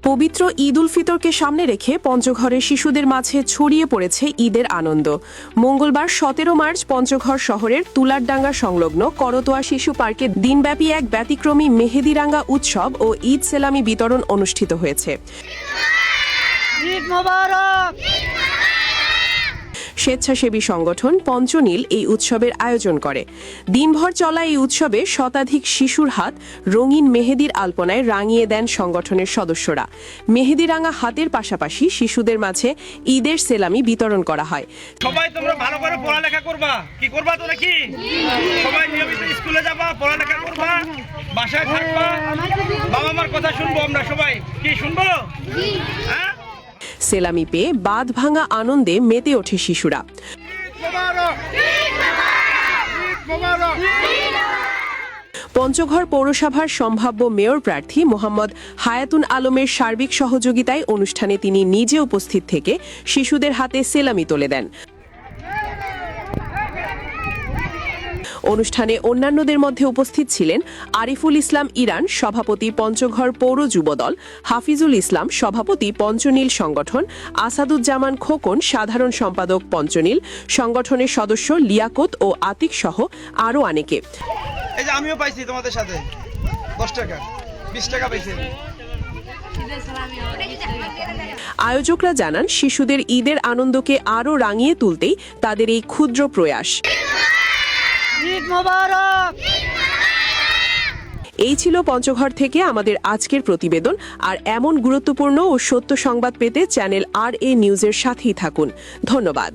পবিত্র ঈদ উল ফিতরকে সামনে রেখে পঞ্চগড়ের শিশুদের মাঝে ছড়িয়ে পড়েছে ঈদের আনন্দ। মঙ্গলবার 17 মার্চ পঞ্চগড় শহরের তুলারডাঙ্গা সংলগ্ন করতোয়া শিশু পার্কে দিনব্যাপী এক ব্যতিক্রমী মেহেদিরাঙ্গা উৎসব ও ঈদ সেলামি বিতরণ অনুষ্ঠিত হয়েছে। ঈদ মোবারক। স্বেচ্ছাসেবী সংগঠন পঞ্চনীল এই উৎসবের আয়োজন করে। দিনভর চলা এই উৎসবে শতাধিক শিশুর হাত রঙিন মেহেদির আলপনায় রাঙিয়ে দেন সংগঠনের সদস্যরা। মেহেদিরাঙা হাতের পাশাপাশি শিশুদের মাঝে ঈদের সেলামি বিতরণ করা হয়। সবাই তোমরা ভালো করে পড়ালেখা করবা। কি করবা তোমরা? কি সবাই নিয়মিত স্কুলে যাবা, পড়ালেখা করবা, বাসায় থাকবা, বাবা মার কথা শুনবো। আমরা সবাই কি শুনবো? হ্যাঁ, সেলামি পেয়ে বাঁধ ভাঙা আনন্দে মেতে ওঠে শিশুরা। পঞ্চগড় পৌরসভার সম্ভাব্য মেয়র প্রার্থী মোহাম্মদ হায়াতুন আলমের সার্বিক সহযোগিতায় অনুষ্ঠানে তিনি নিজে উপস্থিত থেকে শিশুদের হাতে সেলামি তুলে দেন। অনুষ্ঠানে অন্যান্যদের মধ্যে উপস্থিত ছিলেন আরিফুল ইসলাম ইরান, সভাপতি পঞ্চগড় পৌর যুবদল, হাফিজুল ইসলাম, সভাপতি পঞ্চনীল সংগঠন, আসাদুজ্জামান খোকন, সাধারণ সম্পাদক পঞ্চনীল সংগঠনের সদস্য লিয়াকত ও আতিক সহ আরও অনেকে। এই যে আমিও পাইছি তোমাদের সাথে 10 টাকা 20 টাকা পাইছি। আয়োজকরা জানান, শিশুদের ঈদের আনন্দকে আরও রাঙিয়ে তুলতেই তাদের এই ক্ষুদ্র প্রয়াস। ঈদ মোবারক। এই ছিল পঞ্চগড় থেকে আমাদের আজকের প্রতিবেদন। আর এমন গুরুত্বপূর্ণ ও সত্য সংবাদ পেতে চ্যানেল RA নিউজের সাথেই থাকুন। ধন্যবাদ।